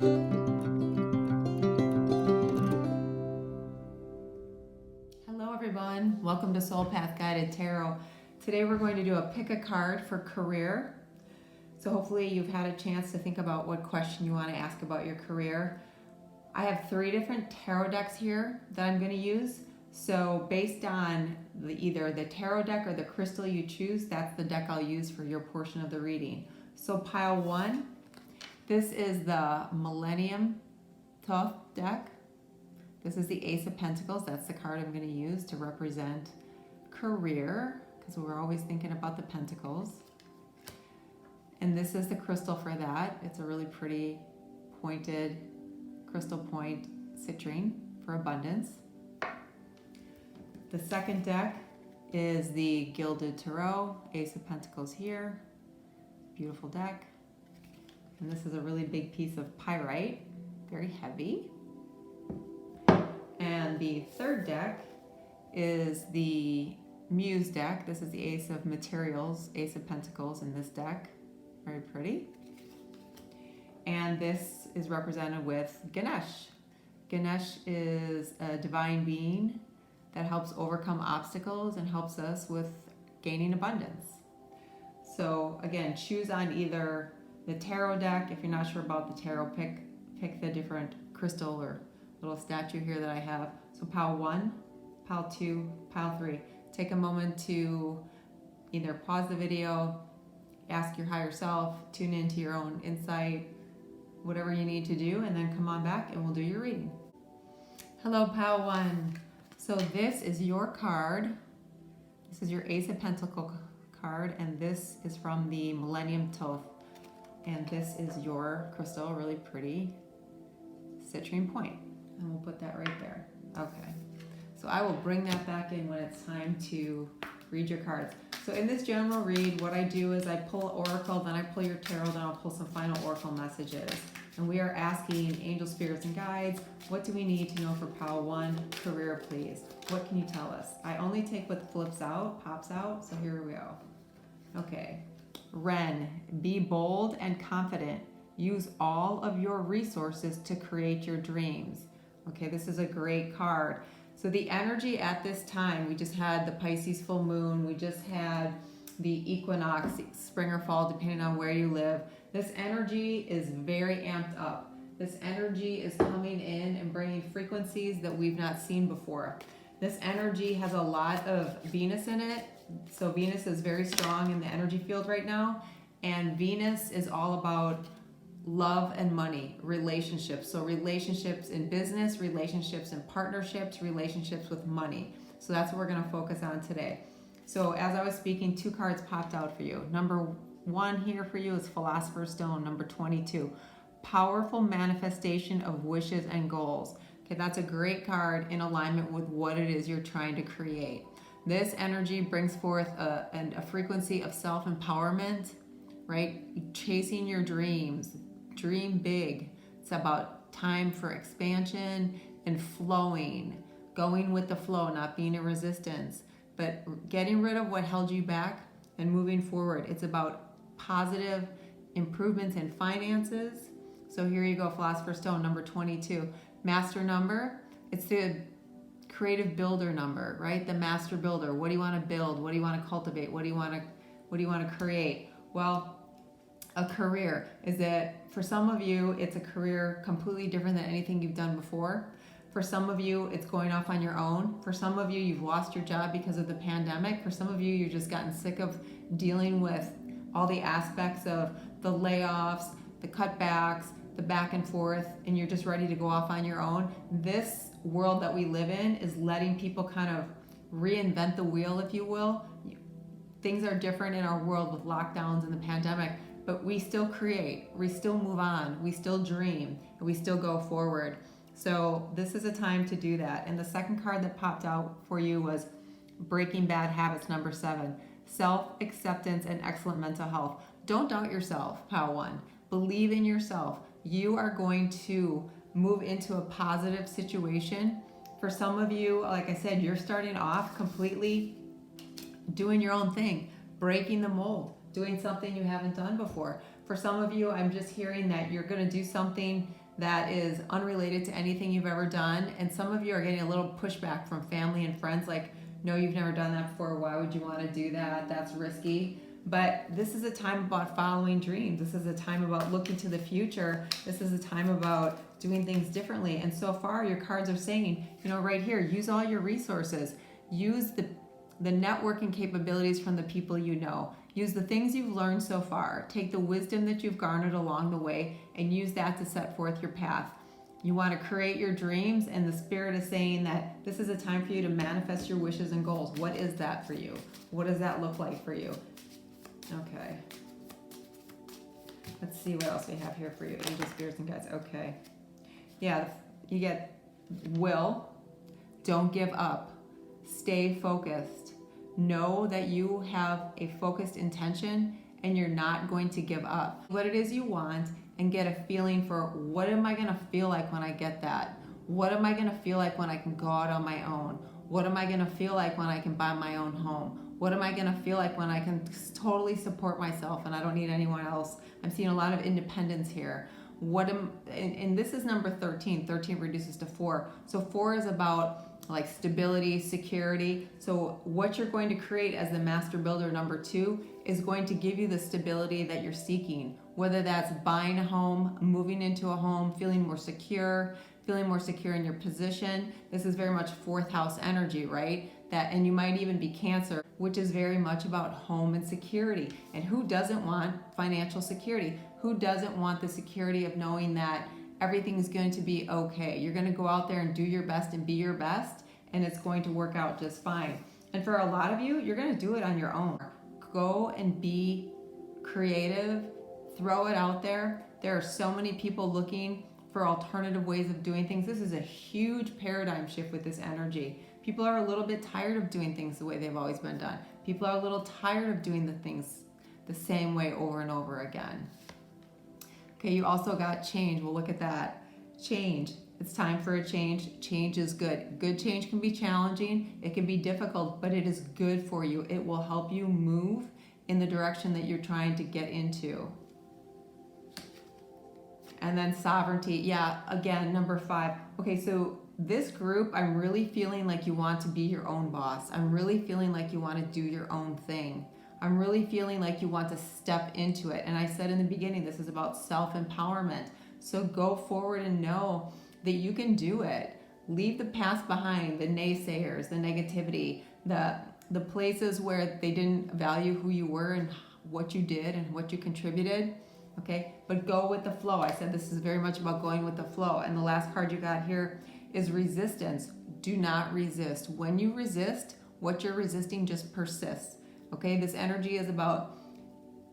Hello everyone, welcome to Soul Path Guided Tarot. Today we're going to do a pick a card for career. So hopefully you've had a chance to think about what question you want to ask about your career. I have 3 different tarot decks here that I'm going to use. So based on either the tarot deck or the crystal you choose, that's the deck I'll use for your portion of the reading. So pile 1, this is the Millennium Thoth deck. This is the Ace of Pentacles. That's the card I'm going to use to represent career, because we're always thinking about the pentacles. And this is the crystal for that. It's a really pretty pointed crystal point citrine for abundance. The second deck is the Gilded Tarot, Ace of Pentacles here. Beautiful deck. And this is a really big piece of pyrite, very heavy. And the third deck is the Muse deck. This is the Ace of Materials, Ace of Pentacles in this deck. Very pretty. And this is represented with Ganesh. Ganesh is a divine being that helps overcome obstacles and helps us with gaining abundance. So again, choose on either the tarot deck. If you're not sure about the tarot, pick the different crystal or little statue here that I have. So pile 1, pile 2, pile 3. Take a moment to either pause the video, ask your higher self, tune into your own insight, whatever you need to do, and then come on back and we'll do your reading. Hello, pile 1. So this is your card. This is your Ace of Pentacles card, and this is from the Millennium Thoth. And this is your crystal, really pretty citrine point. And we'll put that right there. Okay. So I will bring that back in when it's time to read your cards. So in this general read, what I do is I pull Oracle, then I pull your tarot, then I'll pull some final Oracle messages. And we are asking angel spirits and guides, what do we need to know for pile 1, career please? What can you tell us? I only take what pops out, so here we go. Okay. Ren, be bold and confident. Use all of your resources to create your dreams. Okay, this is a great card. So the energy at this time, we just had the Pisces full moon, we just had the equinox, spring or fall, depending on where you live. This energy is very amped up. This energy is coming in and bringing frequencies that we've not seen before. This energy has a lot of Venus in it. So Venus is very strong in the energy field right now. And Venus is all about love and money, relationships. So relationships in business, relationships in partnerships, relationships with money. So that's what we're going to focus on today. So as I was speaking, 2 cards popped out for you. Number 1 here for you is Philosopher's Stone. Number 22, powerful manifestation of wishes and goals. Okay, that's a great card in alignment with what it is you're trying to create. This energy brings forth a frequency of self-empowerment, right? Chasing your dreams. Dream big. It's about time for expansion and flowing, going with the flow, not being in resistance, but getting rid of what held you back and moving forward. It's about positive improvements in finances. So here you go, Philosopher's Stone, number 22. Master number, it's the creative builder number, right? The master builder. What do you want to build? What do you want to cultivate? What do you want to create? Well, a career is that for some of you, it's a career completely different than anything you've done before. For some of you, it's going off on your own. For some of you, you've lost your job because of the pandemic. For some of you, you've just gotten sick of dealing with all the aspects of the layoffs, the cutbacks, the back and forth, and you're just ready to go off on your own. This world that we live in is letting people kind of reinvent the wheel, if you will. Things are different in our world with lockdowns and the pandemic, but we still create, we still move on, we still dream, and we still go forward. So this is a time to do that. And the second card that popped out for you was Breaking Bad Habits, number 7. Self-acceptance and excellent mental health. Don't doubt yourself, pile 1. Believe in yourself. You are going to move into a positive situation. For some of you, like I said, you're starting off completely doing your own thing, breaking the mold, doing something you haven't done before. For some of you, I'm just hearing that you're going to do something that is unrelated to anything you've ever done. And some of you are getting a little pushback from family and friends like, no, you've never done that before. Why would you want to do that? That's risky. But this is a time about following dreams. This is a time about looking to the future. This is a time about doing things differently. And so far, your cards are saying, right here, use all your resources. Use the networking capabilities from the people you know. Use the things you've learned so far. Take the wisdom that you've garnered along the way and use that to set forth your path. You want to create your dreams, and the Spirit is saying that this is a time for you to manifest your wishes and goals. What is that for you? What does that look like for you? Okay. Let's see what else we have here for you. Angels, spirits, and guides. Okay. Yeah, you get will. Don't give up. Stay focused. Know that you have a focused intention and you're not going to give up. What it is you want, and get a feeling for, what am I going to feel like when I get that? What am I going to feel like when I can go out on my own? What am I going to feel like when I can buy my own home? What am I going to feel like when I can totally support myself and I don't need anyone else? I'm seeing a lot of independence here. And this is number 13. 13 reduces to 4. So 4 is about like stability, security. So what you're going to create as the master builder number 2 is going to give you the stability that you're seeking, whether that's buying a home, moving into a home, feeling more secure in your position. This is very much 4th house energy, right? And you might even be Cancer, which is very much about home and security. And who doesn't want financial security? Who doesn't want the security of knowing that everything is going to be okay? You're going to go out there and do your best and be your best, and it's going to work out just fine. And for a lot of you, you're going to do it on your own. Go and be creative. Throw it out there. There are so many people looking for alternative ways of doing things. This is a huge paradigm shift with this energy. People are a little bit tired of doing things the way they've always been done. People are a little tired of doing the things the same way over and over again. Okay, you also got change. We'll look at that. Change. It's time for a change. Change is good. Good change can be challenging. It can be difficult, but it is good for you. It will help you move in the direction that you're trying to get into. And then sovereignty. Yeah, again, number 5. Okay, so this group, I'm really feeling like you want to be your own boss. I'm really feeling like you want to do your own thing. I'm really feeling like you want to step into it. And I said in the beginning, this is about self-empowerment. So go forward and know that you can do it. Leave the past behind, the naysayers, the negativity, the places where they didn't value who you were and what you did and what you contributed. Okay, but go with the flow. I said this is very much about going with the flow. And the last card you got here is resistance. Do not resist. When you resist, what you're resisting just persists. Okay, this energy is about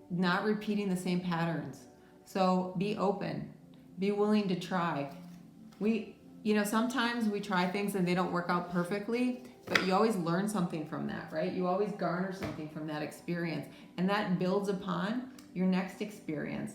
not repeating the same patterns. So be open, be willing to try. Sometimes we try things and they don't work out perfectly, but you always learn something from that, right? You always garner something from that experience, and that builds upon your next experience.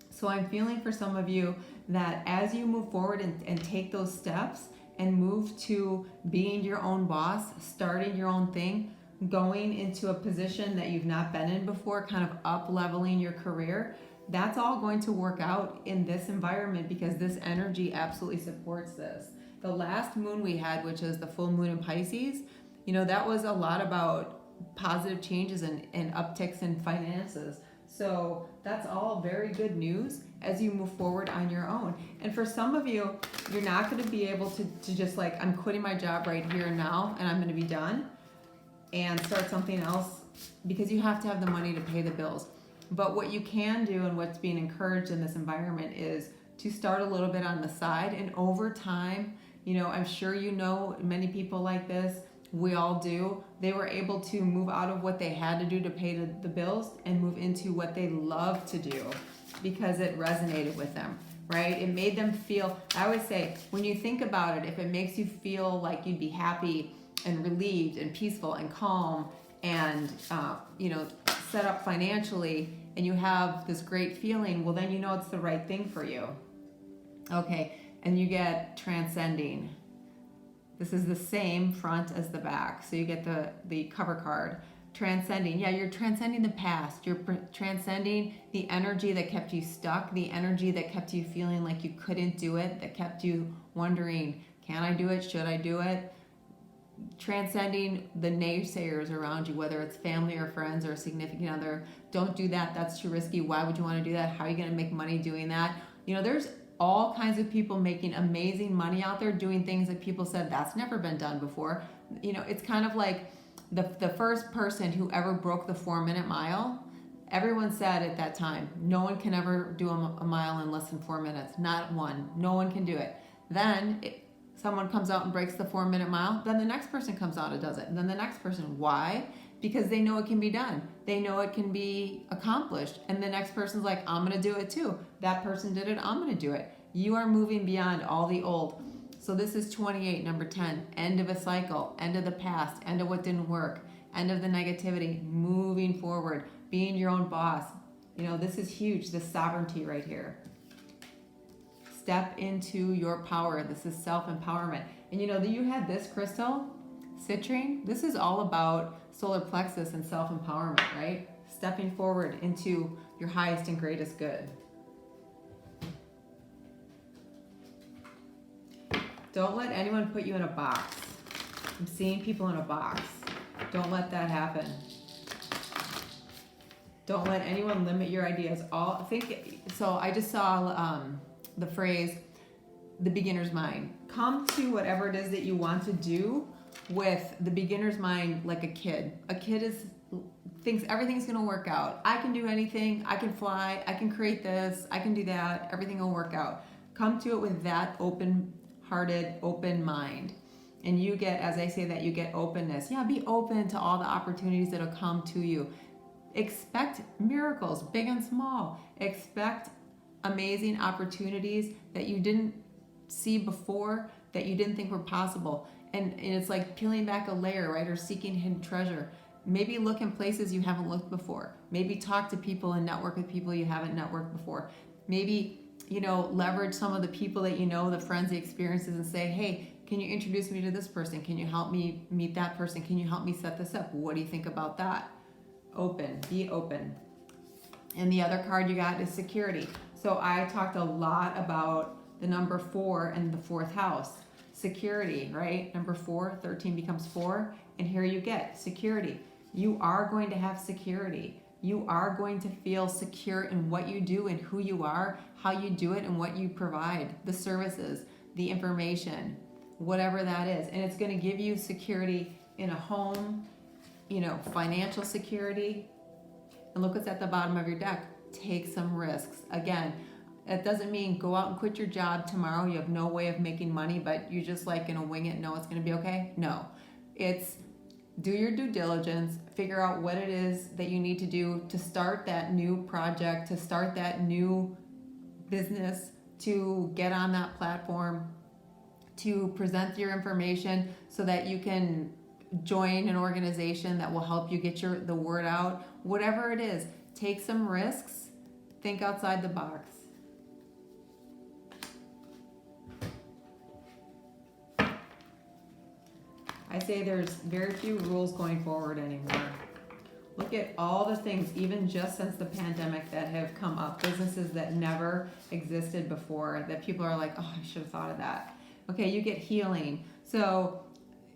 So I'm feeling for some of you that as you move forward and take those steps and move to being your own boss, starting your own thing, going into a position that you've not been in before, kind of up-leveling your career, that's all going to work out in this environment because this energy absolutely supports this. The last moon we had, which is the full moon in Pisces, that was a lot about positive changes and upticks in finances. So that's all very good news as you move forward on your own. And for some of you, you're not going to be able to just like, I'm quitting my job right here and now, and I'm going to be done and start something else, because you have to have the money to pay the bills. But what you can do, and what's being encouraged in this environment, is to start a little bit on the side, and over time, I'm sure many people like this, we all do, they were able to move out of what they had to do to pay the bills and move into what they love to do because it resonated with them, right? It made them feel, I always say, when you think about it, if it makes you feel like you'd be happy and relieved and peaceful and calm and, set up financially, and you have this great feeling, well, then it's the right thing for you. Okay, and you get transcending. This is the same front as the back. So you get the cover card. Transcending. Yeah, you're transcending the past. You're transcending the energy that kept you stuck, the energy that kept you feeling like you couldn't do it, that kept you wondering, can I do it? Should I do it? Transcending the naysayers around you, whether it's family or friends or a significant other. Don't do that. That's too risky. Why would you want to do that? How are you going to make money doing that? You know, there's all kinds of people making amazing money out there doing things that people said that's never been done before. You know, it's kind of like the first person who ever broke the 4-minute mile. Everyone said at that time, no one can ever do a mile in less than 4 minutes. Not one. No one can do it. Then someone comes out and breaks the 4-minute mile. Then the next person comes out and does it. And then the next person. Why? Because they know it can be done. They know it can be accomplished. And the next person's like, I'm going to do it too. That person did it. I'm going to do it. You are moving beyond all the old. So this is 28, number 10, end of a cycle, end of the past, end of what didn't work, end of the negativity, moving forward, being your own boss. You know, this is huge, this sovereignty right here. Step into your power. This is self-empowerment. And you know, that you had this crystal, citrine, this is all about solar plexus and self-empowerment, right? Stepping forward into your highest and greatest good. Don't let anyone put you in a box. I'm seeing people in a box. Don't let that happen. Don't let anyone limit your ideas. So I just saw the phrase, the beginner's mind. Come to whatever it is that you want to do with the beginner's mind like a kid. A kid thinks everything's gonna work out. I can do anything, I can fly, I can create this, I can do that, everything will work out. Come to it with that open-hearted, open mind. And you get, as I say that, you get openness. Yeah, be open to all the opportunities that'll come to you. Expect miracles, big and small. Expect amazing opportunities that you didn't see before, that you didn't think were possible. And it's like peeling back a layer, right? Or seeking hidden treasure. Maybe look in places you haven't looked before. Maybe talk to people and network with people you haven't networked before. Maybe, you know, leverage some of the people that you know, the friends, the experiences, and say, hey, can you introduce me to this person? Can you help me meet that person? Can you help me set this up? What do you think about that? Open, be open. And the other card you got is security. So I talked a lot about the number 4 and the 4th house. Security, right? Number 4, 13 becomes 4. And here you get security. You are going to have security. You are going to feel secure in what you do and who you are, how you do it, and what you provide, the services, the information, whatever that is. And it's going to give you security in a home, you know, financial security. And look what's at the bottom of your deck. Take some risks. Again, it doesn't mean go out and quit your job tomorrow. You have no way of making money, but you just like gonna wing it, know it's gonna be okay. No, it's do your due diligence, figure out what it is that you need to do to start that new project, to start that new business, to get on that platform, to present your information so that you can join an organization that will help you get the word out. Whatever it is, take some risks, think outside the box. I say there's very few rules going forward anymore. Look at all the things, even just since the pandemic, that have come up. Businesses that never existed before, that people are like, oh, I should have thought of that. Okay, you get healing. So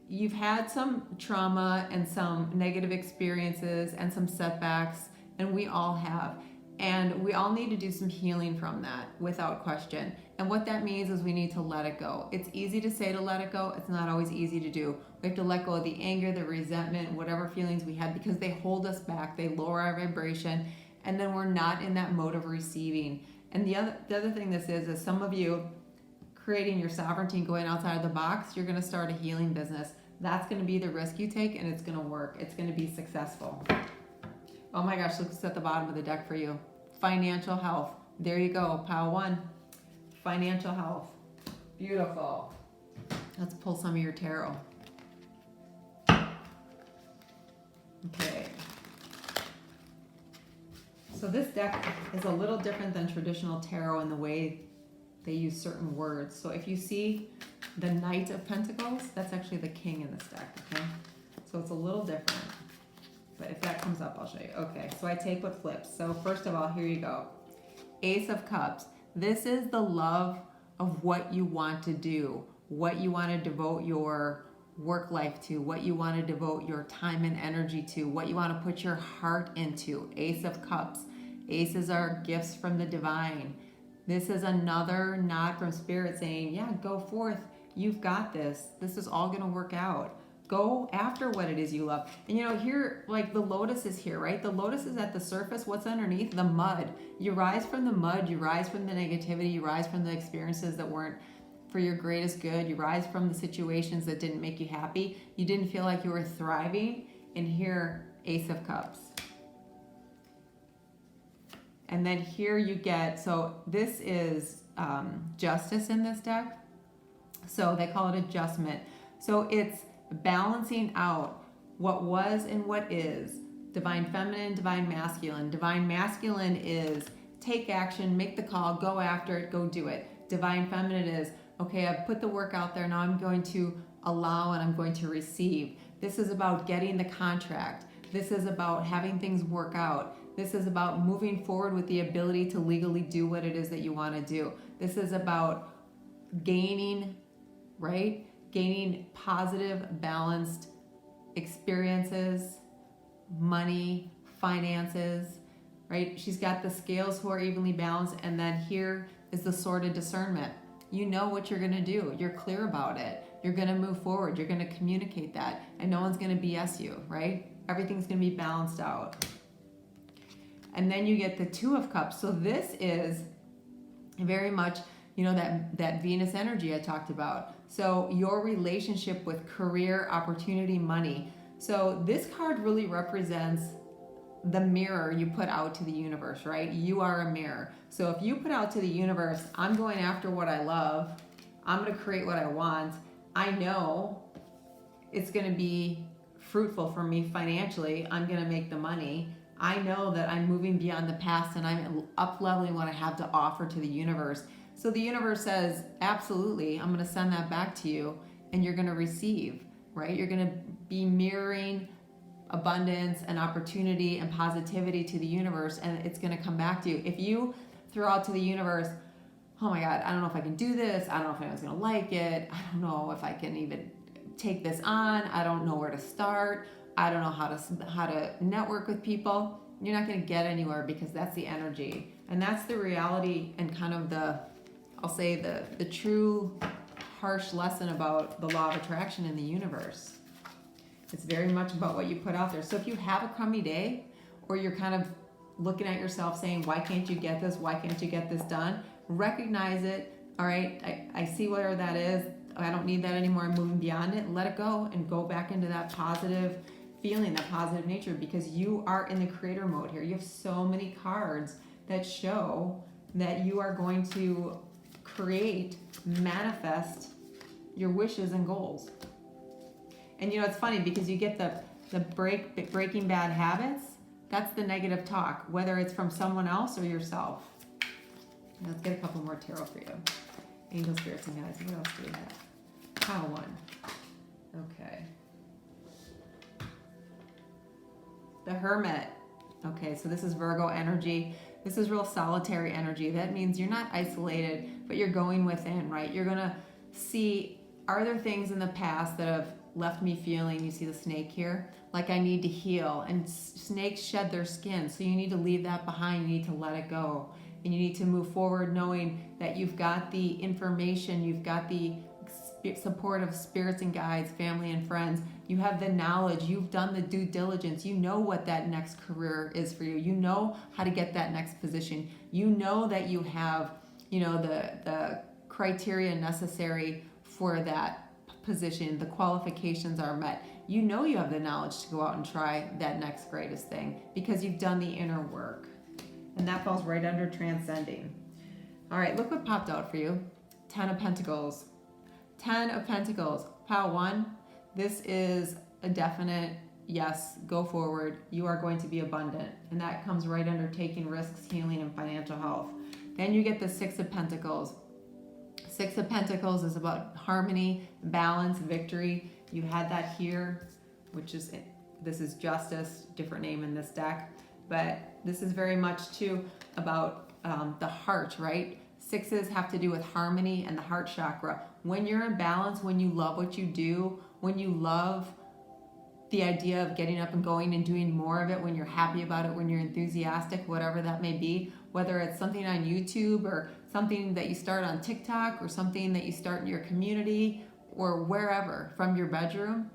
you've had some trauma and some negative experiences and some setbacks, and we all have. And we all need to do some healing from that, without question. And what that means is we need to let it go. It's easy to say to let it go. It's not always easy to do. We have to let go of the anger, the resentment, whatever feelings we had, because they hold us back. They lower our vibration. And then we're not in that mode of receiving. And the other thing this is some of you creating your sovereignty and going outside of the box, you're going to start a healing business. That's going to be the risk you take, and it's going to work. It's going to be successful. Oh my gosh, look what's at the bottom of the deck for you. Financial health. There you go, pile 1. Financial health. Beautiful. Let's pull some of your tarot. Okay. So this deck is a little different than traditional tarot in the way they use certain words. So if you see the Knight of Pentacles, that's actually the king in this deck, okay? So it's a little different. if that comes up, I'll show you. Okay, so I take what flips. So first of all, here you go. Ace of Cups. This is the love of what you want to do, what you want to devote your work life to, what you want to devote your time and energy to, what you want to put your heart into. Ace of Cups. Aces are gifts from the divine. This is another nod from Spirit saying, yeah, go forth. You've got this. This is all going to work out. Go after what it is you love. And you know, here, like the lotus is here, right? The lotus is at the surface. What's underneath? The mud. You rise from the mud. You rise from the negativity. You rise from the experiences that weren't for your greatest good. You rise from the situations that didn't make you happy. You didn't feel like you were thriving. And here, Ace of Cups. And then here you get, so this is justice in this deck. So they call it adjustment. So it's balancing out what was and what is. Divine feminine, divine masculine. Divine masculine is take action, make the call, go after it, go do it. Divine feminine is, okay, I've put the work out there, now I'm going to allow and I'm going to receive. This is about getting the contract. This is about having things work out. This is about moving forward with the ability to legally do what it is that you want to do. This is about gaining, right? Gaining positive, balanced experiences, money, finances, right? She's got the scales who are evenly balanced, and then here is the sword of discernment. You know what you're going to do. You're clear about it. You're going to move forward. You're going to communicate that, and no one's going to BS you, right? Everything's going to be balanced out. And then you get the Two of Cups. So this is very much, you know, that Venus energy I talked about. So your relationship with career, opportunity, money. So this card really represents the mirror you put out to the universe, right? You are a mirror. So if you put out to the universe, I'm going after what I love, I'm going to create what I want, I know it's going to be fruitful for me financially, I'm going to make the money, I know that I'm moving beyond the past and I'm up-leveling what I have to offer to the universe. So the universe says, absolutely, I'm going to send that back to you and you're going to receive, right? You're going to be mirroring abundance and opportunity and positivity to the universe, and it's going to come back to you. If you throw out to the universe, oh my God, I don't know if I can do this. I don't know if anyone's going to like it. I don't know if I can even take this on. I don't know where to start. I don't know how to network with people. You're not going to get anywhere because that's the energy. And that's the reality and kind of I'll say the true harsh lesson about the law of attraction in the universe. It's very much about what you put out there. So if you have a crummy day, or you're kind of looking at yourself saying, why can't you get this? Why can't you get this done? Recognize it. All right, I see whatever that is. I don't need that anymore. I'm moving beyond it. Let it go and go back into that positive feeling, that positive nature, because you are in the creator mode here. You have so many cards that show that you are going to create, manifest your wishes and goals. And you know, it's funny because you get the breaking bad habits. That's the negative talk, whether it's from someone else or yourself. Let's get a couple more tarot for you. Angel, spirits, and guides. What else do we have? Pile one. Okay. The Hermit. Okay, so this is Virgo energy. This is real solitary energy. That means you're not isolated, but you're going within, right? You're going to see, are there things in the past that have left me feeling, you see the snake here, like I need to heal, and snakes shed their skin, so you need to leave that behind. You need to let it go, and you need to move forward knowing that you've got the information, you've got the support of spirits and guides, family and friends, you have the knowledge, you've done the due diligence, you know what that next career is for you, you know how to get that next position, you know that you have, you know, the criteria necessary for that position, the qualifications are met. You know you have the knowledge to go out and try that next greatest thing because you've done the inner work. And that falls right under transcending. All right, look what popped out for you. 10 of Pentacles. 10 of Pentacles. Pile one. This is a definite yes, go forward. You are going to be abundant. And that comes right under taking risks, healing, and financial health. Then you get the 6 of Pentacles. 6 of Pentacles is about harmony, balance, victory. You had that here, which is This is Justice, different name in this deck. But this is very much too about the heart, right? Sixes have to do with harmony and the heart chakra. When you're in balance, when you love what you do, when you love the idea of getting up and going and doing more of it, when you're happy about it, when you're enthusiastic, whatever that may be, whether it's something on YouTube or something that you start on TikTok or something that you start in your community or wherever from your bedroom,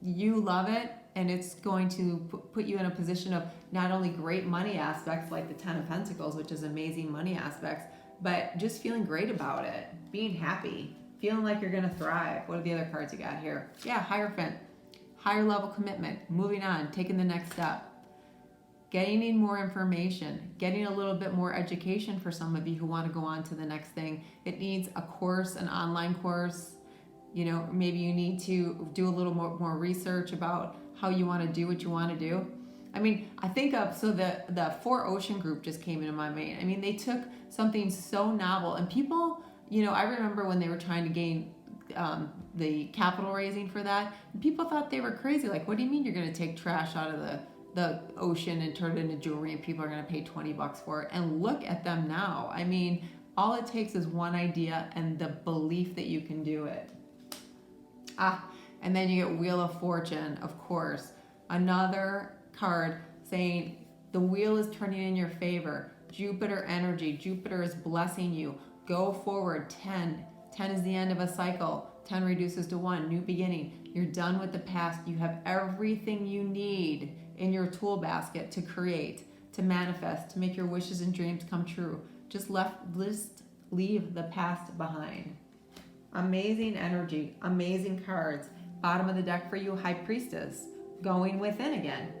you love it, and it's going to put you in a position of not only great money aspects like the 10 of Pentacles, which is amazing money aspects, but just feeling great about it, being happy, feeling like you're going to thrive. What are the other cards you got here? Yeah, Hierophant. Higher level commitment, moving on, taking the next step, gaining more information, getting a little bit more education for some of you who want to go on to the next thing. It needs a course, an online course. You know, maybe you need to do a little more research about how you want to do what you want to do. I mean, I think of, so the Four Ocean group just came into my mind. I mean, they took something so novel, and people, you know, I remember when they were trying to gain the capital raising for that, people thought they were crazy. Like, what do you mean you're going to take trash out of the ocean and turn it into jewelry and people are going to pay $20 for it? And look at them now. I mean, all it takes is one idea and the belief that you can do it. And then you get Wheel of Fortune, of course. Another card saying the wheel is turning in your favor. Jupiter energy. Jupiter is blessing you. Go forward. 10. 10 is the end of a cycle. 10 reduces to 1, new beginning. You're done with the past. You have everything you need in your tool basket to create, to manifest, to make your wishes and dreams come true. Just leave the past behind. Amazing energy, amazing cards. Bottom of the deck for you, High Priestess, going within again.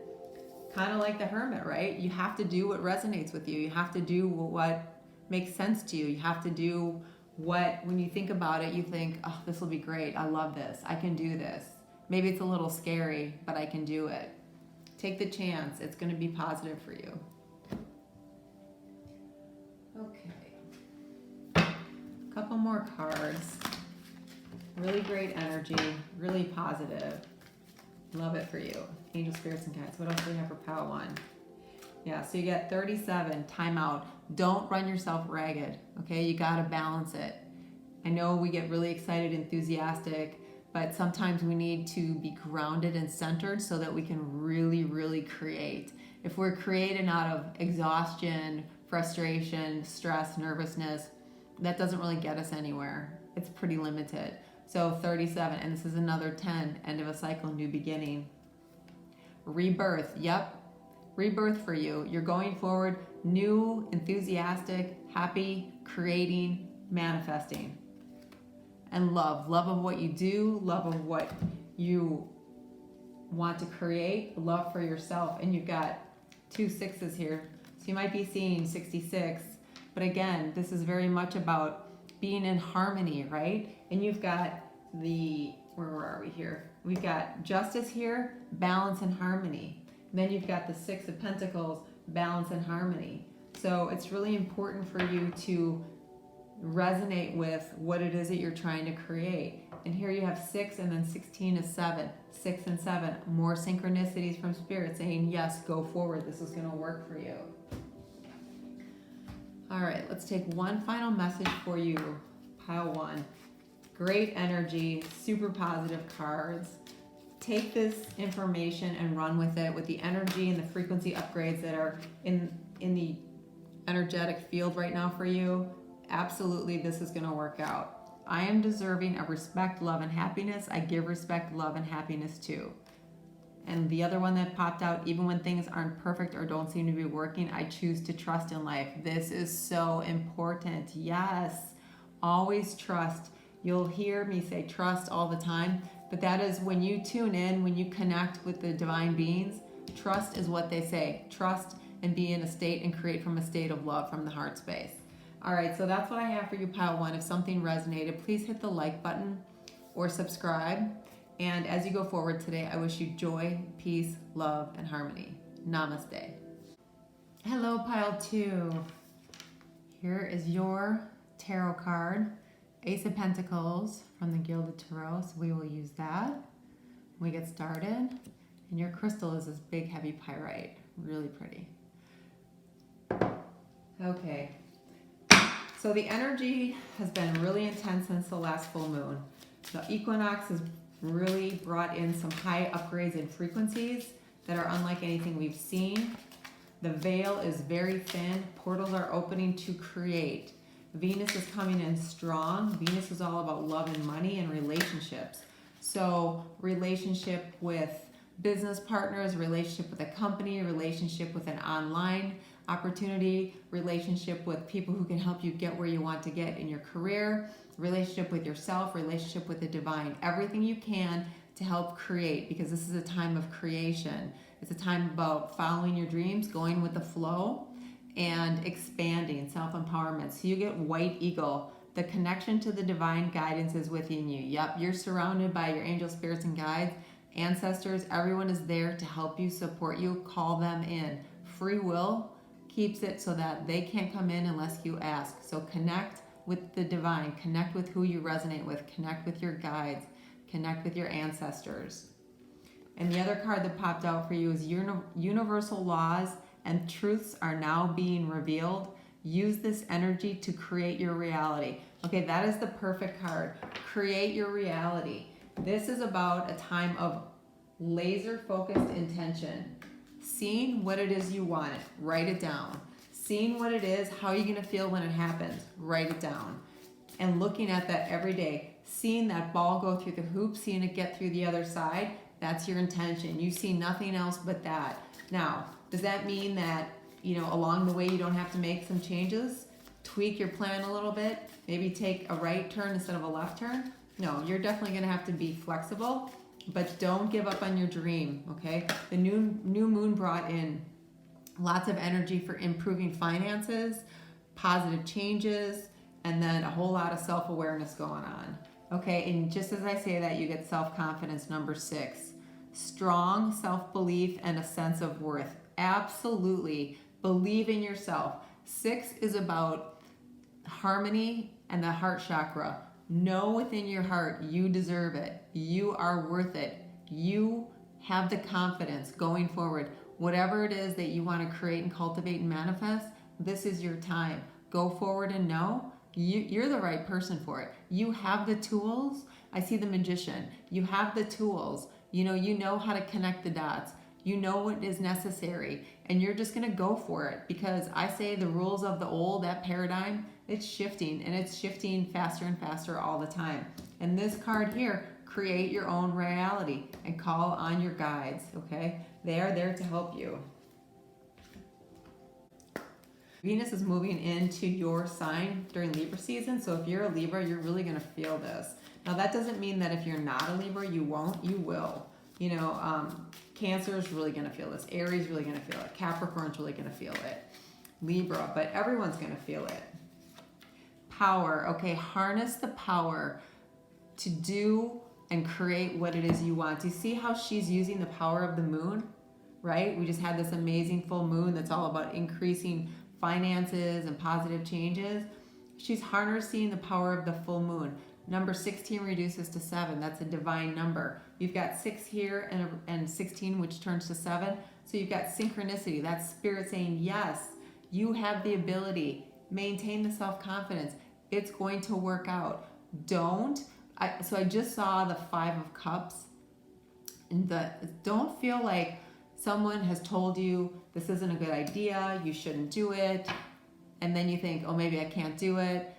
Kind of like the Hermit, right? You have to do what resonates with you. You have to do what makes sense to you. You have to do what, when you think about it, you think, oh, this will be great. I love this. I can do this. Maybe it's a little scary, but I can do it. Take the chance. It's going to be positive for you. Okay. A couple more cards. Really great energy. Really positive. Love it for you. Angel, spirits, and guides. What else do we have for pile 1? Yeah, so you get 37, timeout. Don't run yourself ragged, okay? You gotta balance it. I know we get really excited, enthusiastic, but sometimes we need to be grounded and centered so that we can really, really create. If we're creating out of exhaustion, frustration, stress, nervousness, that doesn't really get us anywhere. It's pretty limited. So 37, and this is another 10, end of a cycle, new beginning. Rebirth, yep. Rebirth for you. You're going forward, new, enthusiastic, happy, creating, manifesting. And love of what you do, love of what you want to create, love for yourself. And you've got 2 6s here. So you might be seeing 66. But again, this is very much about being in harmony, right? And you've got where are we here? We've got Justice here, balance and harmony. Then you've got the 6 of Pentacles, balance and harmony. So it's really important for you to resonate with what it is that you're trying to create. And here you have 6, and then 16 is 7. 6 and 7, more synchronicities from Spirit saying, yes, go forward. This is going to work for you. All right, let's take one final message for you, pile 1. Great energy, super positive cards. Take this information and run with it, with the energy and the frequency upgrades that are in the energetic field right now for you. Absolutely, this is going to work out. I am deserving of respect, love, and happiness. I give respect, love, and happiness too. And the other one that popped out, even when things aren't perfect or don't seem to be working, I choose to trust in life. This is so important. Yes, always trust. You'll hear me say trust all the time, but that is when you tune in, when you connect with the divine beings, trust is what they say. Trust and be in a state and create from a state of love from the heart space. All right, so that's what I have for you, pile 1. If something resonated, please hit the like button or subscribe. And as you go forward today, I wish you joy, peace, love, and harmony. Namaste. Hello, pile 2. Here is your tarot card, Ace of Pentacles from the Gilded Tarot. So we will use that when we get started. And your crystal is this big, heavy pyrite. Really pretty. Okay. So the energy has been really intense since the last full moon. The equinox has really brought in some high upgrades in frequencies that are unlike anything we've seen. The veil is very thin. Portals are opening to create. Venus is coming in strong. Venus is all about love and money and relationships. So relationship with business partners, relationship with a company, relationship with an online opportunity, relationship with people who can help you get where you want to get in your career, relationship with yourself, relationship with the divine. Everything you can to help create, because this is a time of creation. It's a time about following your dreams, going with the flow, and expanding, self-empowerment. So you get white eagle. The connection to the divine guidance is within you. Yep, you're surrounded by your angel spirits and guides, ancestors. Everyone is there to help you, support you. Call them in. Free will keeps it so that they can't come in unless you ask. So connect with the divine. Connect with who you resonate with. Connect with your guides. Connect with your ancestors. And the other card that popped out for you is universal laws and truths are now being revealed. Use this energy to create your reality. Okay, that is the perfect card. Create your reality. This is about a time of laser focused intention. Seeing what it is you want, write it down. Seeing what it is, how are you going to feel when it happens, write it down. And looking at that every day, seeing that ball go through the hoop, seeing it get through the other side, that's your intention. You see nothing else but that. Now, does that mean that, along the way you don't have to make some changes? Tweak your plan a little bit? Maybe take a right turn instead of a left turn? No, you're definitely going to have to be flexible, but don't give up on your dream, okay? The new moon brought in lots of energy for improving finances, positive changes, and then a whole lot of self-awareness going on. Okay, and just as I say that, you get self-confidence, number 6. Strong self-belief and a sense of worth. Absolutely. Believe in yourself. 6 is about harmony and the heart chakra. Know within your heart you deserve it. You are worth it. You have the confidence going forward. Whatever it is that you want to create and cultivate and manifest, this is your time. Go forward and know you're the right person for it. You have the tools. I see the magician. You have the tools. You know how to connect the dots. You know what is necessary, and you're just going to go for it, because I say the rules of the old, that paradigm, it's shifting, and it's shifting faster and faster all the time. And this card here, create your own reality and call on your guides, okay? They are there to help you. Venus is moving into your sign during Libra season, so if you're a Libra, you're really going to feel this. Now, that doesn't mean that if you're not a Libra, you won't. You will. Cancer is really going to feel this. Aries is really going to feel it. Capricorn's really going to feel it. Libra, but everyone's going to feel it. Power. Okay, harness the power to do and create what it is you want. Do you see how she's using the power of the moon? Right? We just had this amazing full moon that's all about increasing finances and positive changes. She's harnessing the power of the full moon. Number 16 reduces to 7. That's a divine number. You've got 6 here and 16, which turns to 7. So you've got synchronicity. That's spirit saying, yes, you have the ability. Maintain the self-confidence. It's going to work out. So I just saw the 5 of Cups. And don't feel like someone has told you this isn't a good idea, you shouldn't do it. And then you think, oh, maybe I can't do it.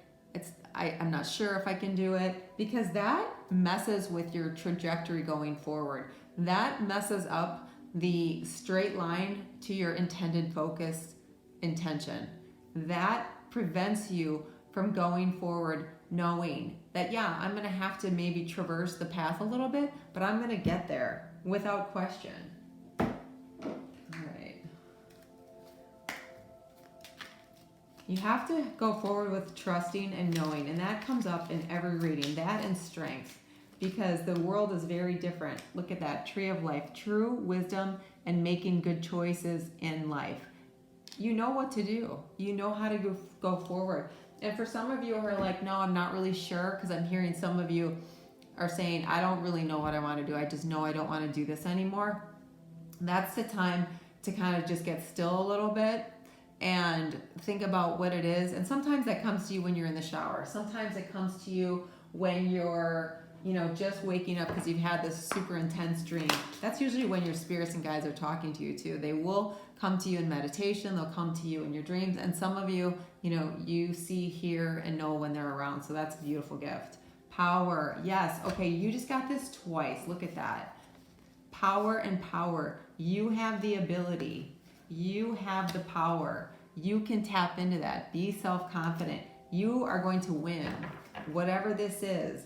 I'm not sure if I can do it, because that messes with your trajectory going forward. That messes up the straight line to your intended focused intention. That prevents you from going forward knowing that, yeah, I'm going to have to maybe traverse the path a little bit, but I'm going to get there without question. You have to go forward with trusting and knowing, and that comes up in every reading, that and strength, because the world is very different. Look at that, tree of life, true wisdom and making good choices in life. You know what to do. You know how to go forward. And for some of you who are like, no, I'm not really sure, because I'm hearing some of you are saying, I don't really know what I want to do. I just know I don't want to do this anymore. that's the time to kind of just get still a little bit and think about what it is. And sometimes that comes to you when you're in the shower. Sometimes it comes to you when you're, just waking up because you've had this super intense dream. That's usually when your spirits and guides are talking to you too. They will come to you in meditation. They'll come to you in your dreams. And some of you, you see, hear, and know when they're around. So that's a beautiful gift. Power. Yes. Okay. You just got this twice. Look at that. Power and power. You have the ability. You have the power. You can tap into that. Be self-confident. You are going to win, whatever this is.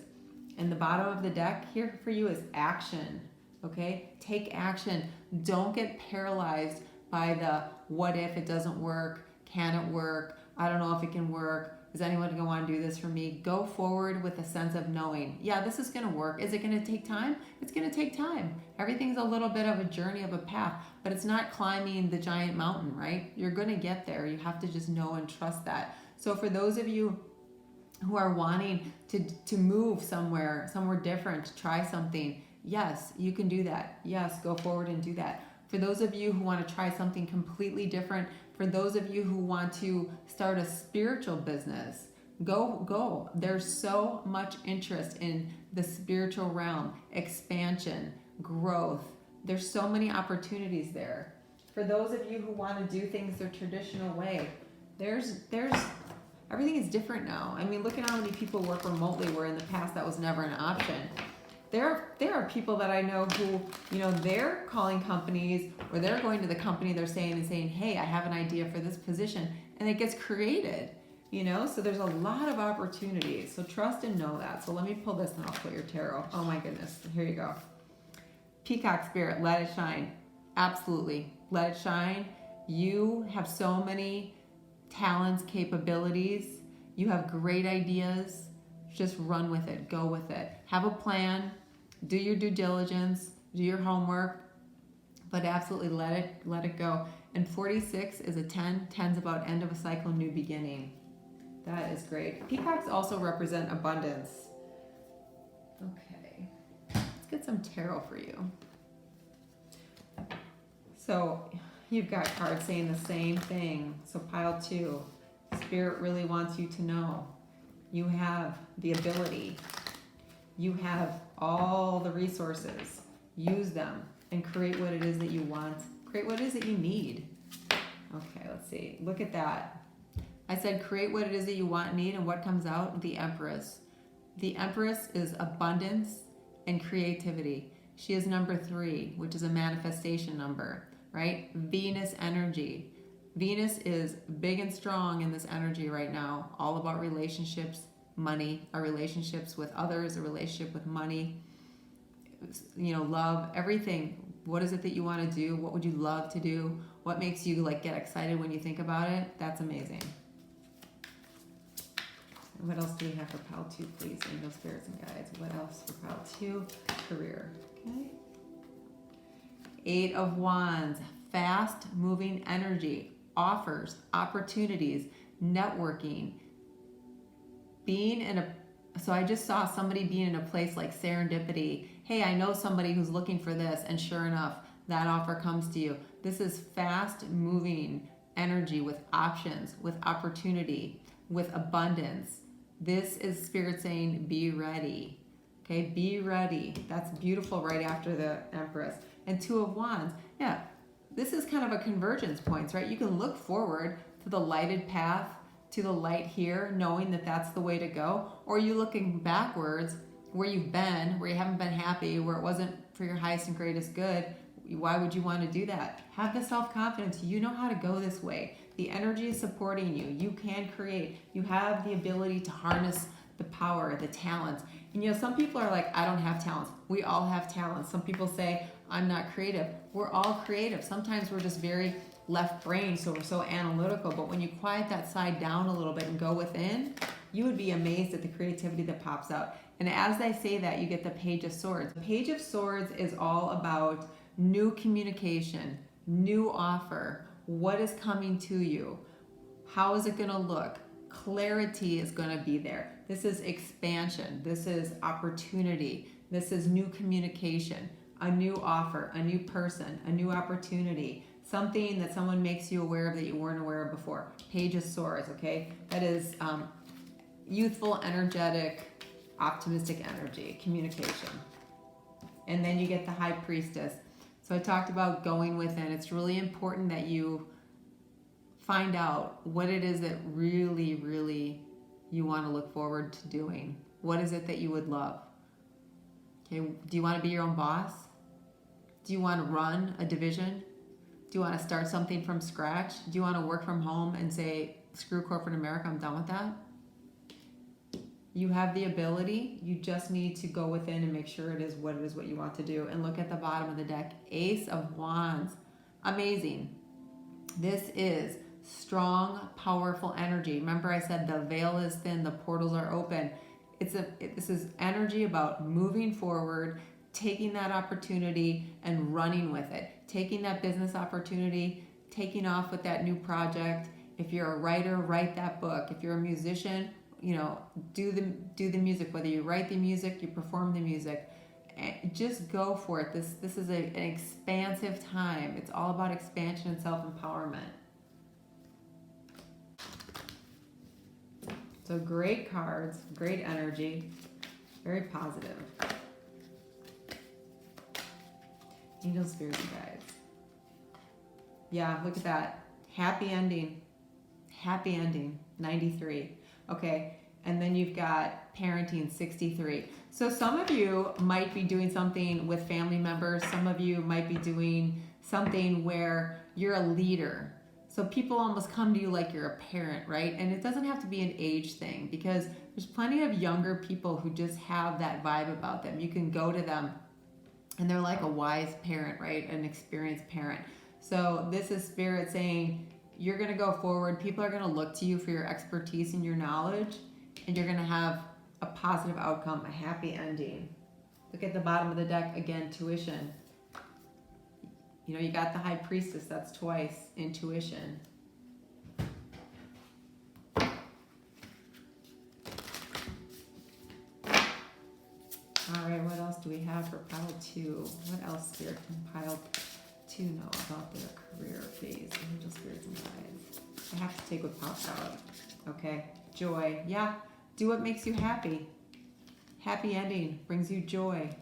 And the bottom of the deck here for you is action. Okay? Take action. Don't get paralyzed by the what if it doesn't work? Can it work? I don't know if it can work. Is anyone going to want to do this for me? Go forward with a sense of knowing, yeah, this is going to work. Is it going to take time? It's going to take time. Everything's a little bit of a journey, of a path, but it's not climbing the giant mountain, right? You're going to get there. You have to just know and trust that. So for those of you who are wanting to move somewhere different, try something, yes, you can do that. Yes, go forward and do that. For those of you who want to try something completely different, for those of you who want to start a spiritual business, go. There's so much interest in the spiritual realm, expansion, growth. There's so many opportunities there. For those of you who want to do things the traditional way, there's everything is different now. I mean, look at how many people work remotely where in the past that was never an option. There are people that I know who, they're calling companies or they're going to the company they're saying, hey, I have an idea for this position, and it gets created, so there's a lot of opportunities. So trust and know that. So let me pull this and I'll put your tarot. Oh my goodness. Here you go. Peacock spirit, let it shine. Absolutely. Let it shine. You have so many talents, capabilities. You have great ideas. Just run with it. Go with it. Have a plan. Do your due diligence. Do your homework. But absolutely let it go. And 46 is a 10. 10's about end of a cycle, new beginning. That is great. Peacocks also represent abundance. Okay. Let's get some tarot for you. So you've got cards saying the same thing. So pile 2. Spirit really wants you to know. You have the ability. You have all the resources. Use them and create what it is that you want. Create what it is that you need. Okay, let's see. Look at that. I said create what it is that you want and need, and what comes out? The Empress. The Empress is abundance and creativity. She is number 3, which is a manifestation number, right? Venus energy. Venus is big and strong in this energy right now, all about relationships, money, our relationships with others, a relationship with money, love, everything. What is it that you want to do? What would you love to do? What makes you get excited when you think about it? That's amazing. And what else do we have for pile 2, please? Angel, spirits, and guides. What else for pile 2? Career. Okay. 8 of Wands. Fast moving energy. Offers, opportunities, networking, so I just saw somebody being in a place like serendipity. Hey, I know somebody who's looking for this, and sure enough, that offer comes to you. This is fast moving energy with options, with opportunity, with abundance. This is Spirit saying, be ready. Okay, be ready. That's beautiful right after the Empress. And 2 of Wands. Yeah, this is kind of a convergence points, right? You can look forward to the lighted path, to the light here, knowing that that's the way to go. Or you looking backwards where you've been, where you haven't been happy, where it wasn't for your highest and greatest good. Why would you want to do that? Have the self-confidence. You know how to go this way. The energy is supporting you. You can create. You have the ability to harness the power, the talents. And some people are like, I don't have talents. We all have talents. Some people say, I'm not creative. We're all creative. Sometimes we're just very left brain, so we're so analytical. But when you quiet that side down a little bit and go within, you would be amazed at the creativity that pops out. And as I say that, you get the Page of Swords. The Page of Swords is all about new communication, new offer. What is coming to you? How is it going to look? Clarity is going to be there. This is expansion. This is opportunity. This is new communication. a new offer, a new person, a new opportunity, something that someone makes you aware of that you weren't aware of before. Page of Swords, okay? That is youthful, energetic, optimistic energy, communication. And then you get the High Priestess. So I talked about going within. It's really important that you find out what it is that really, really you want to look forward to doing. What is it that you would love? Okay, do you want to be your own boss? Do you want to run a division? Do you want to start something from scratch? Do you want to work from home and say, screw corporate America, I'm done with that? You have the ability. You just need to go within and make sure it is what you want to do. And look at the bottom of the deck. Ace of Wands. Amazing. This is strong, powerful energy. Remember I said the veil is thin, the portals are open. This is energy about moving forward, taking that opportunity and running with it. Taking that business opportunity, taking off with that new project. If you're a writer, write that book. If you're a musician, do the music. Whether you write the music, you perform the music. Just go for it. This is an expansive time. It's all about expansion and self-empowerment. So great cards, great energy, very positive. Angel, spirits, and guides. Yeah, look at that. Happy ending. Happy ending. 93. Okay, and then you've got parenting, 63. So some of you might be doing something with family members. Some of you might be doing something where you're a leader. So people almost come to you like you're a parent, right? And it doesn't have to be an age thing, because there's plenty of younger people who just have that vibe about them. You can go to them and they're like a wise parent, right? An experienced parent. So this is Spirit saying you're going to go forward. People are going to look to you for your expertise and your knowledge, and you're going to have a positive outcome, a happy ending. Look at the bottom of the deck again, tuition. You got the High Priestess, that's twice, intuition. All right, what else do we have for pile 2? What else Spirit can pile 2 know about their career phase? Angel, spirits, and guides. I have to take what pops out. Okay, joy. Yeah, do what makes you happy. Happy ending brings you joy.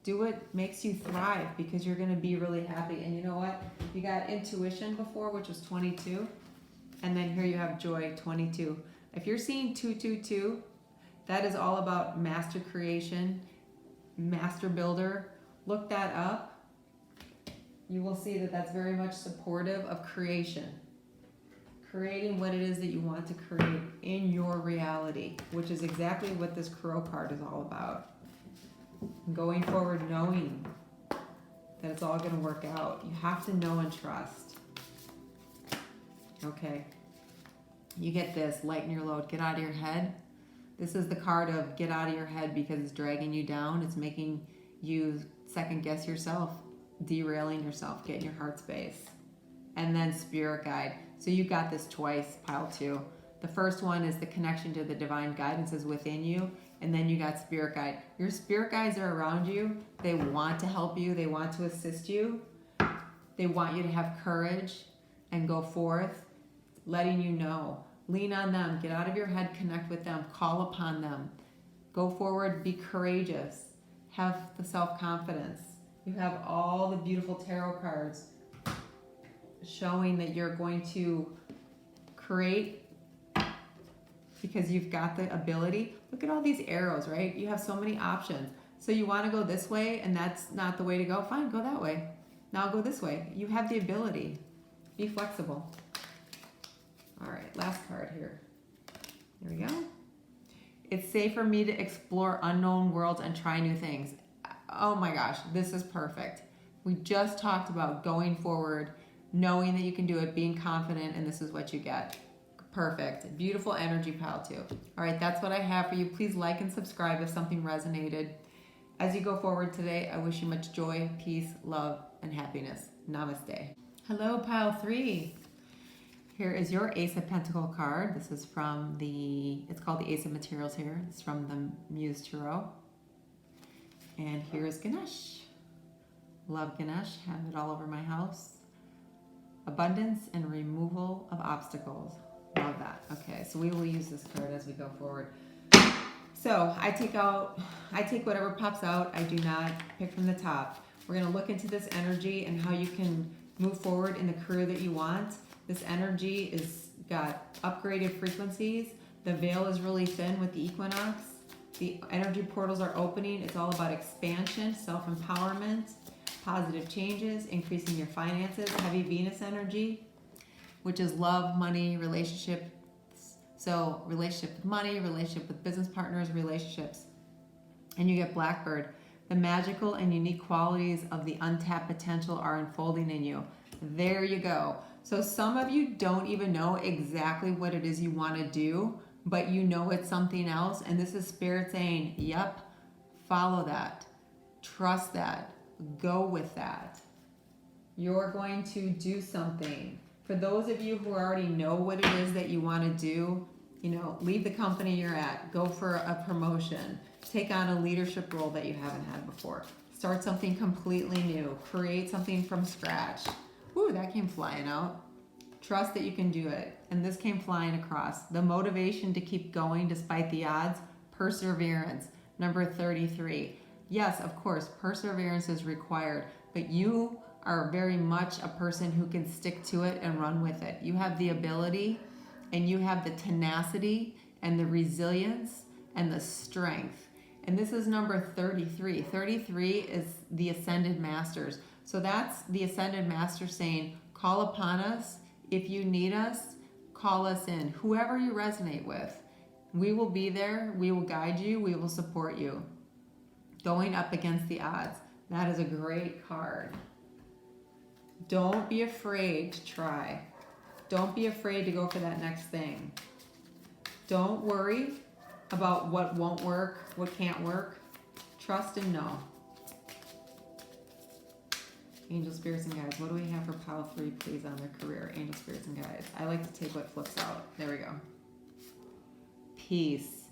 Do what makes you thrive, because you're going to be really happy. And you know what? You got intuition before, which was 22. And then here you have joy, 22. If you're seeing 222, that is all about master creation, master builder. Look that up. You will see that that's very much supportive of creation. Creating what it is that you want to create in your reality, which is exactly what this Crow card is all about. Going forward knowing that it's all going to work out. You have to know and trust. Okay. You get this, lighten your load, get out of your head. This is the card of get out of your head, because it's dragging you down. It's making you second guess yourself, derailing yourself, get in your heart space. And then Spirit Guide. So you got this twice, pile 2. The first one is the connection to the divine guidance is within you. And then you got Spirit Guide. Your Spirit Guides are around you. They want to help you. They want to assist you. They want you to have courage and go forth, letting you know. Lean on them. Get out of your head. Connect with them. Call upon them. Go forward. Be courageous. Have the self-confidence. You have all the beautiful tarot cards showing that you're going to create, because you've got the ability. Look at all these arrows, right? You have so many options. So you want to go this way and that's not the way to go? Fine, go that way. Now go this way. You have the ability. Be flexible. All right, last card here. Here we go. It's safe for me to explore unknown worlds and try new things. Oh my gosh, this is perfect. We just talked about going forward, knowing that you can do it, being confident, and this is what you get. Perfect. Beautiful energy, pile 2. All right, that's what I have for you. Please like and subscribe if something resonated. As you go forward today, I wish you much joy, peace, love, and happiness. Namaste. Hello, pile 3. Here is your Ace of Pentacle card. This is from it's called the Ace of Materials here. It's from the Muse Tarot. And here's Ganesh. Love Ganesh, have it all over my house. Abundance and removal of obstacles. Love that. Okay, so we will use this card as we go forward. So I take whatever pops out. I do not pick from the top. We're going to look into this energy and how you can move forward in the career that you want. This energy is got upgraded frequencies. The veil is really thin with the equinox. The energy portals are opening. It's all about expansion, self-empowerment, positive changes, increasing your finances. Heavy Venus energy, which is love, money, relationship. So relationship with money, relationship with business partners, relationships. And you get Blackbird. The magical and unique qualities of the untapped potential are unfolding in you. There you go. So some of you don't even know exactly what it is you want to do, but you know it's something else. And this is Spirit saying, yep, follow that. Trust that. Go with that. You're going to do something. For those of you who already know what it is that you want to do, you know, leave the company you're at, go for a promotion, take on a leadership role that you haven't had before, start something completely new, create something from scratch. Ooh, that came flying out. Trust that you can do it. And this came flying across. The motivation to keep going despite the odds, perseverance, number 33. Yes, of course, perseverance is required, but you are very much a person who can stick to it and run with it. You have the ability and you have the tenacity and the resilience and the strength. And this is number 33. 33 is the Ascended Masters. So that's the Ascended Master saying, call upon us. If you need us, call us in. Whoever you resonate with, we will be there. We will guide you. We will support you. Going up against the odds. That is a great card. Don't be afraid to try. Don't be afraid to go for that next thing. Don't worry about what won't work, what can't work. Trust and know. Angel, spirits, and guides. What do we have for pile 3, please, on their career? Angel, spirits, and guides. I like to take what flips out. There we go. Peace.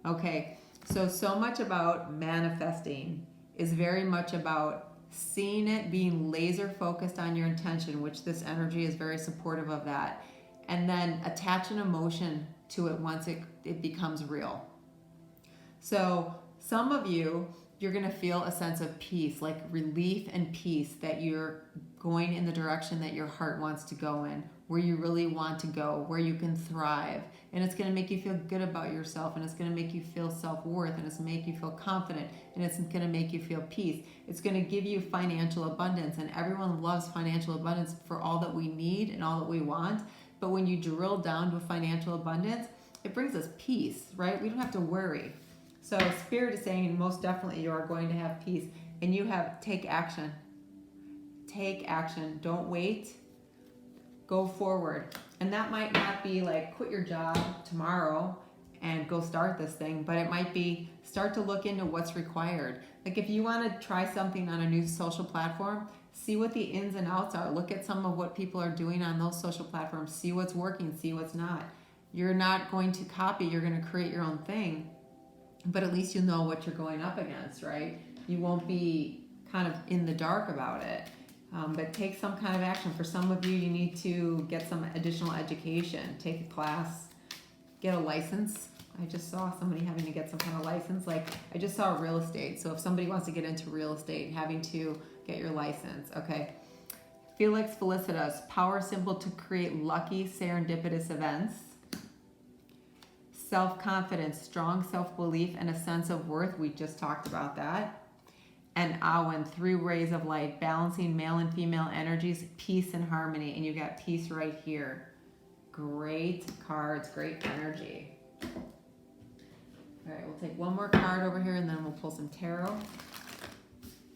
Okay, so much about manifesting is very much about seeing it, being laser focused on your intention, which this energy is very supportive of that, and then attach an emotion to it once it becomes real. So some of you, you're going to feel a sense of peace, like relief and peace, that you're going in the direction that your heart wants to go in, where you really want to go, where you can thrive. And it's going to make you feel good about yourself, and it's going to make you feel self-worth, and it's going to make you feel confident, and it's going to make you feel peace. It's going to give you financial abundance, and everyone loves financial abundance for all that we need and all that we want. But when you drill down to financial abundance, it brings us peace, right? We don't have to worry. So Spirit is saying most definitely you are going to have peace, and you have take action. Take action. Don't wait. Go forward. And that might not be like quit your job tomorrow and go start this thing, but it might be start to look into what's required. Like if you want to try something on a new social platform, see what the ins and outs are. Look at some of what people are doing on those social platforms. See what's working, see what's not. You're not going to copy, you're going to create your own thing, but at least you know what you're going up against, right? You won't be kind of in the dark about it. But take some kind of action. For some of you, you need to get some additional education. Take a class, get a license. I just saw somebody having to get some kind of license. Like I just saw real estate. So if somebody wants to get into real estate, having to get your license. Okay. Felix Felicitas, power symbol to create lucky serendipitous events. Self-confidence, strong self-belief, and a sense of worth. We just talked about that. And Awen, 3 rays of light, balancing male and female energies, peace and harmony. And you got peace right here. Great cards, great energy. All right, we'll take one more card over here and then we'll pull some tarot.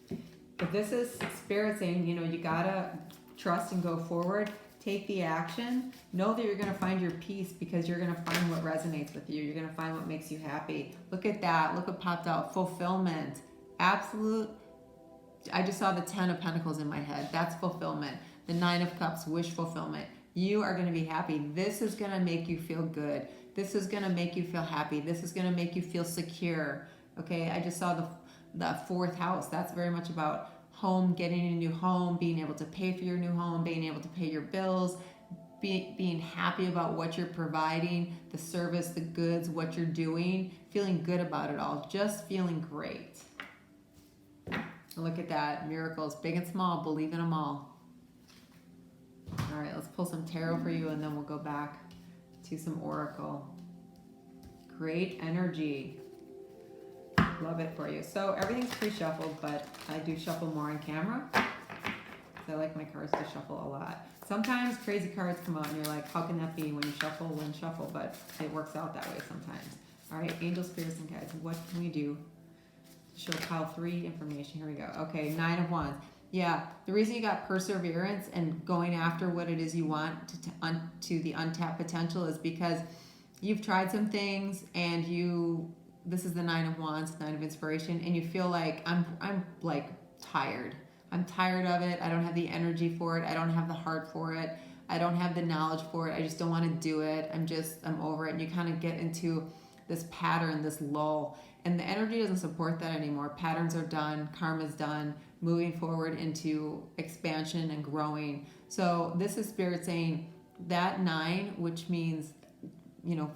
If this is Spirit saying, you know, you gotta trust and go forward, take the action. Know that you're gonna find your peace because you're gonna find what resonates with you. You're gonna find what makes you happy. Look at that, look what popped out, fulfillment. Absolute, I just saw the 10 of Pentacles in my head. That's fulfillment. The 9 of Cups, wish fulfillment. You are going to be happy. This is going to make you feel good. This is going to make you feel happy. This is going to make you feel secure. Okay, I just saw the 4th house. That's very much about home, getting a new home, being able to pay for your new home, being able to pay your bills, being happy about what you're providing, the service, the goods, what you're doing, feeling good about it all, just feeling great. Look at that, miracles, big and small, believe in them all. All right, let's pull some tarot for you and then we'll go back to some oracle. Great energy. Love it for you. So everything's pre-shuffled, but I do shuffle more on camera. I like my cards to shuffle a lot. Sometimes crazy cards come out and you're like, how can that be when you shuffle, but it works out that way sometimes. All right, angel, spirits, and guides, what can we do? Show pile 3 information. Here we go. Okay, 9 of Wands. Yeah, the reason you got perseverance and going after what it is you want to the untapped potential is because you've tried some things and this is the 9 of Wands, 9 of inspiration, and you feel like I'm like tired. I'm tired of it. I don't have the energy for it. I don't have the heart for it. I don't have the knowledge for it. I just don't want to do it. I'm over it. And you kind of get into this pattern, this lull, and the energy doesn't support that anymore. Patterns are done. Karma's done. Moving forward into expansion and growing. So this is Spirit saying that 9, which means,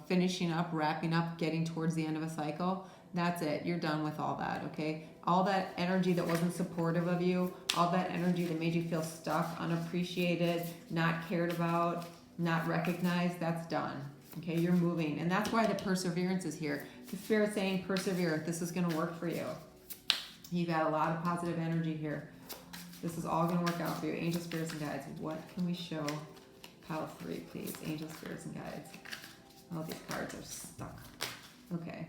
finishing up, wrapping up, getting towards the end of a cycle. That's it. You're done with all that, okay? All that energy that wasn't supportive of you, all that energy that made you feel stuck, unappreciated, not cared about, not recognized, that's done. Okay, you're moving. And that's why the perseverance is here. The Spirit saying, persevere. This is going to work for you. You got a lot of positive energy here. This is all going to work out for you. Angel, spirits, and guides. What can we show? Pile 3, please. Angel, spirits, and guides. Oh, these cards are stuck. Okay.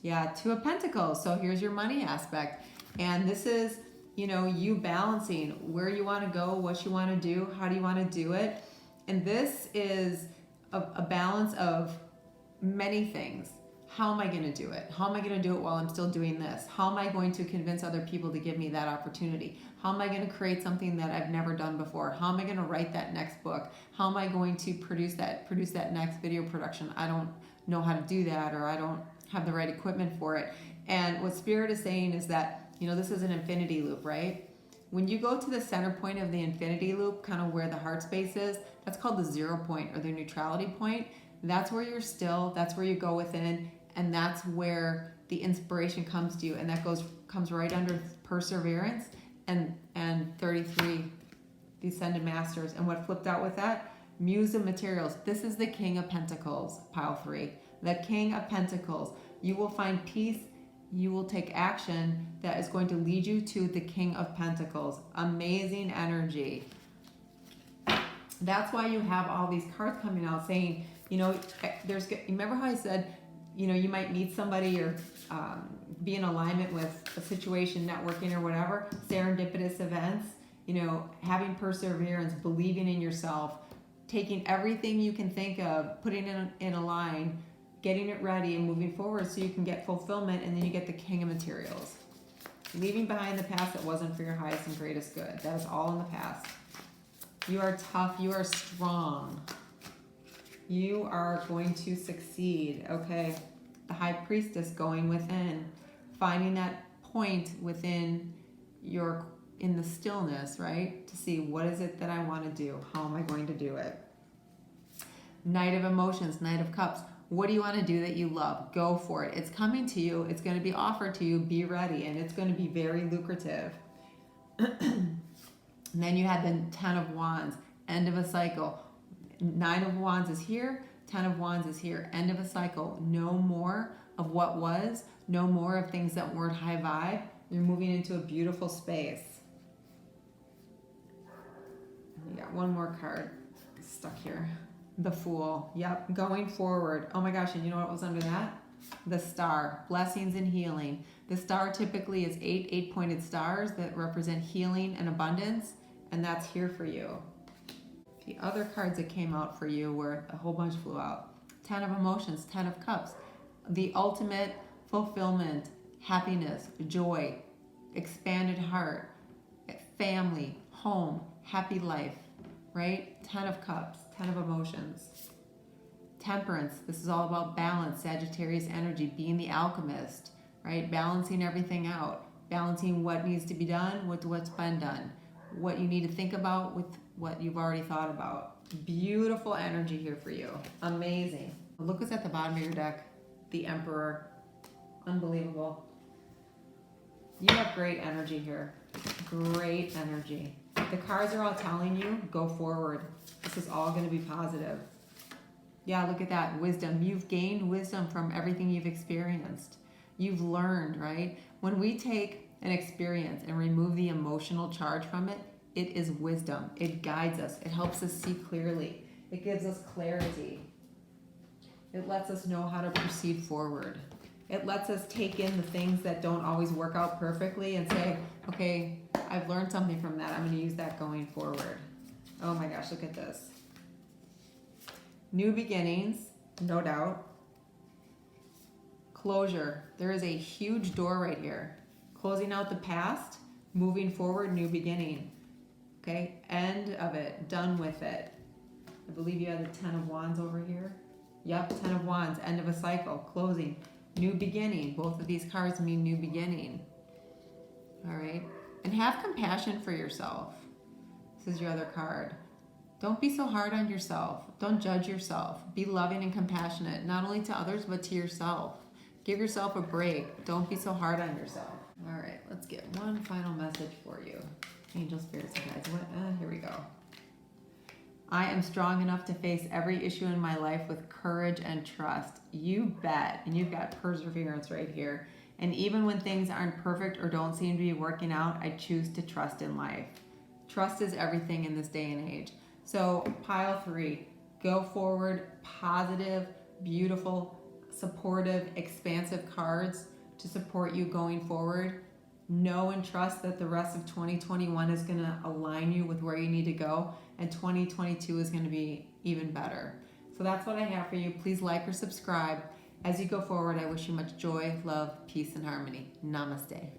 Yeah, 2 of Pentacles. So here's your money aspect. And this is, you balancing where you want to go, what you want to do, how do you want to do it. And this is a balance of many things. How am I going to do it? How am I going to do it while I'm still doing this? How am I going to convince other people to give me that opportunity? How am I going to create something that I've never done before? How am I going to write that next book? How am I going to produce that next video production? I don't know how to do that, or I don't have the right equipment for it. And what Spirit is saying is that, this is an infinity loop, right? When you go to the center point of the infinity loop, kind of where the heart space is, that's called the 0 point or the neutrality point. That's where you're still, that's where you go within, and that's where the inspiration comes to you, and that comes right under perseverance and 33, the Ascended Masters. And what flipped out with that? Muse of Materials. This is the King of Pentacles, pile 3. The King of Pentacles. You will find peace. You will take action that is going to lead you to the King of Pentacles. Amazing energy. That's why you have all these cards coming out saying, remember how I said, you might meet somebody or be in alignment with a situation, networking or whatever, serendipitous events, having perseverance, believing in yourself, taking everything you can think of, putting it in a line, getting it ready and moving forward so you can get fulfillment, and then you get the King of Materials. Leaving behind the past that wasn't for your highest and greatest good. That is all in the past. You are tough. You are strong. You are going to succeed, okay? The High Priestess going within, finding that point within in the stillness, right? To see, what is it that I want to do? How am I going to do it? Knight of Emotions, Knight of Cups. What do you want to do that you love? Go for it. It's coming to you. It's going to be offered to you. Be ready. And it's going to be very lucrative. And then you had the 10 of Wands, end of a cycle. 9 of Wands is here. 10 of Wands is here. End of a cycle. No more of what was. No more of things that weren't high vibe. You're moving into a beautiful space. We got one more card stuck here. The Fool. Yep, going forward. Oh my gosh, and you know what was under that? The Star. Blessings and healing. The Star typically is 8 pointed stars that represent healing and abundance, and that's here for you. The other cards that came out for you were, a whole bunch flew out. 10 of Emotions, 10 of Cups. The ultimate fulfillment, happiness, joy, expanded heart, family, home, happy life, right? 10 of Cups, 10 of Emotions. Temperance, this is all about balance, Sagittarius energy, being the alchemist, right? Balancing everything out. balancing what needs to be done with what's been done, what you need to think about with what you've already thought about. Beautiful energy here for you. Amazing. Look what's at the bottom of your deck. The Emperor. Unbelievable. You have great energy here. Great energy. The cards are all telling you, go forward. This is all going to be positive. Yeah, look at that. Wisdom. You've gained wisdom from everything you've experienced. You've learned, right? When we take an experience and remove the emotional charge from it, it is wisdom. It guides us. It helps us see clearly. It gives us clarity. It lets us know how to proceed forward. It lets us take in the things that don't always work out perfectly and say, okay, I've learned something from that. I'm going to use that going forward. Oh my gosh, look at this. New beginnings, no doubt. Closure. There is a huge door right here. Closing out the past, moving forward, new beginning. Okay, end of it, done with it. I believe you have the 10 of Wands over here. Yep, 10 of Wands, end of a cycle, closing, new beginning. Both of these cards mean new beginning. All right, and have compassion for yourself. This is your other card. Don't be so hard on yourself. Don't judge yourself. Be loving and compassionate, not only to others, but to yourself. Give yourself a break. Don't be so hard on yourself. All right, let's get one final message for you. Angel, spirits, and guides. Here we go. I am strong enough to face every issue in my life with courage and trust. You bet. And you've got perseverance right here. And even when things aren't perfect or don't seem to be working out, I choose to trust in life. Trust is everything in this day and age. So pile 3, go forward, positive, beautiful, supportive, expansive cards to support you going forward. Know and trust that the rest of 2021 is going to align you with where you need to go, and 2022 is going to be even better. So that's what I have for you. Please like or subscribe. As you go forward, I wish you much joy, love, peace, and harmony. Namaste.